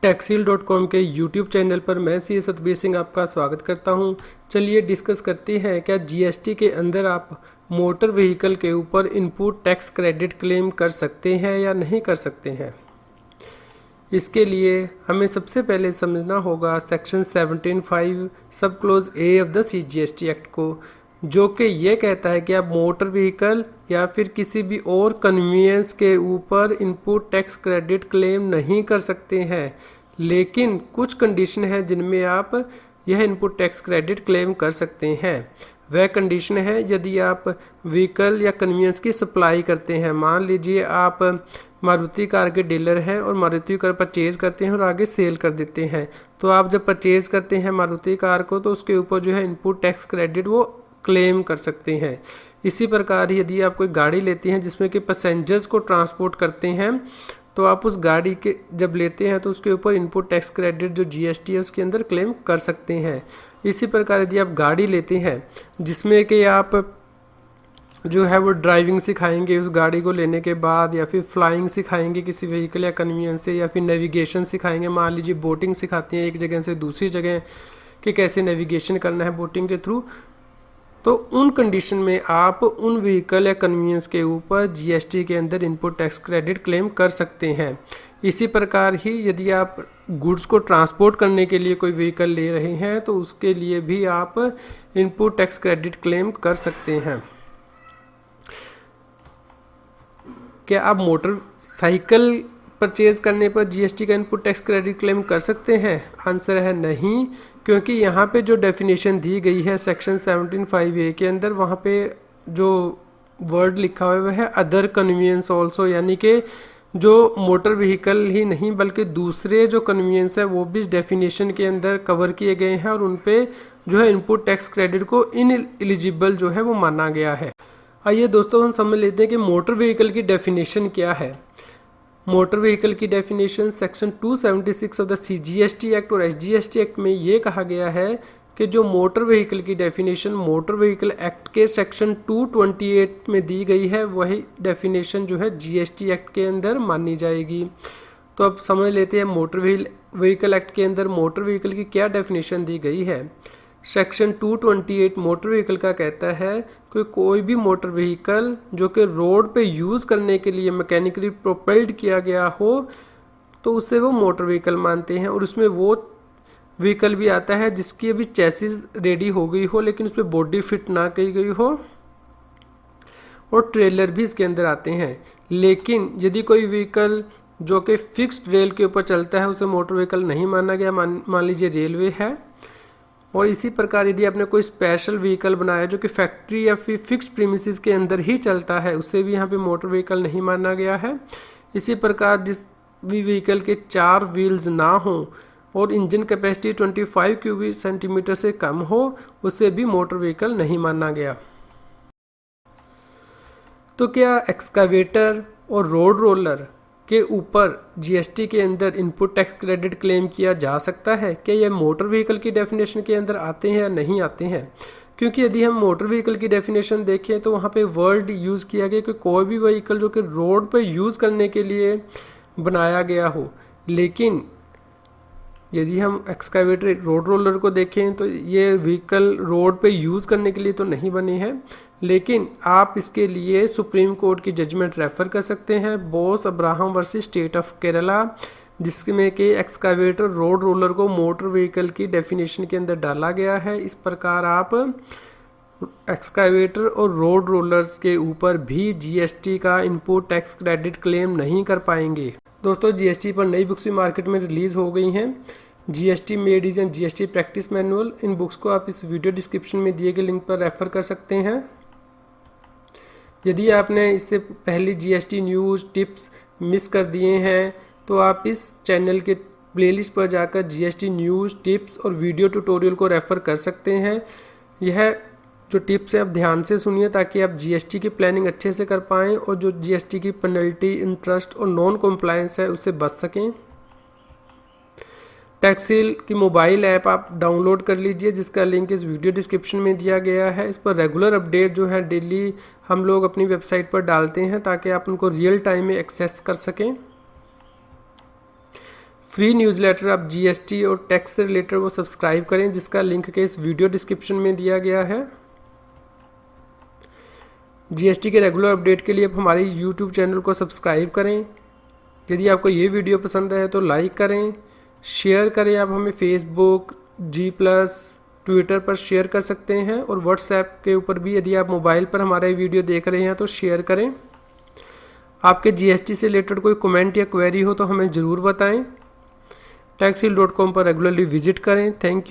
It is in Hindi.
टैक्सील.com के यूट्यूब चैनल पर मैं सी सतबीर सिंह आपका स्वागत करता हूं। चलिए डिस्कस करते हैं क्या जीएसटी के अंदर आप मोटर व्हीकल के ऊपर इनपुट टैक्स क्रेडिट क्लेम कर सकते हैं या नहीं कर सकते हैं। इसके लिए हमें सबसे पहले समझना होगा सेक्शन 17(5) सब close A of the CGST act को, जो कि ये कहता है कि आप मोटर व्हीकल या फिर किसी भी और कन्वीनियंस के ऊपर इनपुट टैक्स क्रेडिट क्लेम नहीं कर सकते हैं, लेकिन कुछ कंडीशन है जिनमें आप यह इनपुट टैक्स क्रेडिट क्लेम कर सकते हैं। वह कंडीशन है यदि आप व्हीकल या कन्वीनियंस की सप्लाई करते हैं। मान लीजिए आप मारुति कार के डीलर हैं और मारुति कार परचेज़ करते हैं और आगे सेल कर देते हैं, तो आप जब परचेज़ करते हैं मारुति कार को तो उसके ऊपर जो है इनपुट टैक्स क्रेडिट वो क्लेम कर सकते हैं। इसी प्रकार यदि आप कोई गाड़ी लेते हैं जिसमें कि पैसेंजर्स को ट्रांसपोर्ट करते हैं, तो आप उस गाड़ी के जब लेते हैं तो उसके ऊपर इनपुट टैक्स क्रेडिट जो जीएसटी है उसके अंदर क्लेम कर सकते हैं। इसी प्रकार यदि आप गाड़ी लेते हैं जिसमें कि आप जो है वो ड्राइविंग सिखाएंगे उस गाड़ी को लेने के बाद, या फिर फ्लाइंग सिखाएंगे किसी व्हीकल या कन्वीनियंस से, या फिर नेविगेशन सिखाएंगे। मान लीजिए बोटिंग सिखाती हैं एक जगह से दूसरी जगह कि कैसे नेविगेशन करना है बोटिंग के थ्रू, तो उन कंडीशन में आप उन व्हीकल या कन्वीनियंस के ऊपर जीएसटी के अंदर इनपुट टैक्स क्रेडिट क्लेम कर सकते हैं। इसी प्रकार ही यदि आप गुड्स को ट्रांसपोर्ट करने के लिए कोई व्हीकल ले रहे हैं तो उसके लिए भी आप इनपुट टैक्स क्रेडिट क्लेम कर सकते हैं। क्या आप मोटरसाइकिल परचेज करने पर जीएसटी का इनपुट टैक्स क्रेडिट क्लेम कर सकते हैं? आंसर है नहीं, क्योंकि यहाँ पे जो डेफिनेशन दी गई है सेक्शन 17(5)(a) के अंदर, वहाँ पे जो वर्ड लिखा हुआ है वह है अदर कन्वीनियंस ऑल्सो, यानी कि जो मोटर व्हीकल ही नहीं बल्कि दूसरे जो कन्वीनियंस है वो भी इस डेफिनेशन के अंदर कवर किए गए हैं और उन पे जो है इनपुट टैक्स क्रेडिट को इनएलिजिबल जो है वो माना गया है। आइए दोस्तों हम समझ लेते हैं कि मोटर व्हीकल की डेफिनेशन क्या है। मोटर व्हीकल की definition section 276 of the CGST act और SGST एक्ट में ये कहा गया है कि जो मोटर व्हीकल की डेफिनेशन मोटर व्हीकल एक्ट के सेक्शन 228 में दी गई है वही डेफिनेशन जो है GST एक्ट के अंदर मानी जाएगी। तो अब समझ लेते हैं मोटर व्हीकल एक्ट के अंदर मोटर व्हीकल की क्या डेफिनेशन दी गई है। सेक्शन 228 मोटर व्हीकल का कहता है कि कोई भी मोटर व्हीकल जो कि रोड पे यूज़ करने के लिए मैकेनिकली प्रोपेल्ड किया गया हो तो उसे वो मोटर व्हीकल मानते हैं। और उसमें वो व्हीकल भी आता है जिसकी अभी चैसिस रेडी हो गई हो लेकिन उस पर बॉडी फिट ना की गई हो, और ट्रेलर भी इसके अंदर आते हैं। लेकिन यदि कोई व्हीकल जो कि फिक्स्ड रेल के ऊपर चलता है उसे मोटर व्हीकल नहीं माना गया। मान लीजिए रेलवे है, और इसी प्रकार यदि आपने कोई स्पेशल व्हीकल बनाया जो कि फैक्ट्री या फिर फिक्स्ड प्रीमिसेस के अंदर ही चलता है उसे भी यहाँ पे मोटर व्हीकल नहीं माना गया है। इसी प्रकार जिस भी व्हीकल के 4 व्हील्स ना हो और इंजन कैपेसिटी 25 क्यूबिक सेंटीमीटर से कम हो उसे भी मोटर व्हीकल नहीं माना गया। तो क्या एक्सकावेटर और रोड रोलर के ऊपर जीएसटी के अंदर इनपुट टैक्स क्रेडिट क्लेम किया जा सकता है? क्या यह मोटर व्हीकल की डेफिनेशन के अंदर आते हैं या नहीं आते हैं? क्योंकि यदि हम मोटर व्हीकल की डेफिनेशन देखें तो वहाँ पे वर्ड यूज़ किया गया कि कोई भी व्हीकल जो कि रोड पर यूज़ करने के लिए बनाया गया हो। लेकिन यदि हम एक्सकावेटर रोड रोलर को देखें तो ये व्हीकल रोड पे यूज़ करने के लिए तो नहीं बने हैं, लेकिन आप इसके लिए सुप्रीम कोर्ट की जजमेंट रेफ़र कर सकते हैं Bose Abraham versus state of Kerala, जिसमें कि एक्सकावेटर रोड रोलर को मोटर व्हीकल की डेफिनेशन के अंदर डाला गया है। इस प्रकार आप एक्सकावेटर और रोड रोलर्स के ऊपर भी जीएसटी का इनपुट टैक्स क्रेडिट क्लेम नहीं कर पाएंगे। दोस्तों जीएसटी पर नई बुक्स भी मार्केट में रिलीज़ हो गई हैं, GST made is and GST practice manual. In books को आप इस वीडियो डिस्क्रिप्शन में दिए गए लिंक पर रेफ़र कर सकते हैं। यदि आपने इससे पहले जीएसटी न्यूज़ टिप्स मिस कर दिए हैं तो आप इस चैनल के प्लेलिस्ट पर जाकर जीएसटी न्यूज़ टिप्स और वीडियो ट्यूटोरियल को रेफ़र कर सकते हैं। यह जो टिप्स है आप ध्यान से सुनिए ताकि आप जीएसटी की प्लानिंग अच्छे से कर पाएँ और जो जीएसटी की पेनल्टी, इंटरेस्ट और नॉन कॉम्प्लायंस है उससे बच सकें। टैक्सील की मोबाइल ऐप आप डाउनलोड कर लीजिए जिसका लिंक इस वीडियो डिस्क्रिप्शन में दिया गया है। इस पर रेगुलर अपडेट जो है डेली हम लोग अपनी वेबसाइट पर डालते हैं ताकि आप उनको रियल टाइम में एक्सेस कर सकें। फ्री न्यूज़लेटर आप जीएसटी और टैक्स से रिलेटेड वो सब्सक्राइब करें, जिसका लिंक के इस वीडियो डिस्क्रिप्शन में दिया गया है। जीएसटी के रेगुलर अपडेट के लिए आप हमारे यूट्यूब चैनल को सब्सक्राइब करें। यदि आपको ये वीडियो पसंद आए तो लाइक करें, शेयर करें। आप हमें फेसबुक, G+, ट्विटर पर शेयर कर सकते हैं और व्हाट्सएप के ऊपर भी यदि आप मोबाइल पर हमारा वीडियो देख रहे हैं तो शेयर करें। आपके जीएसटी से रिलेटेड कोई कमेंट या क्वेरी हो तो हमें ज़रूर बताएं। taxil.com पर रेगुलरली विजिट करें। Thank you.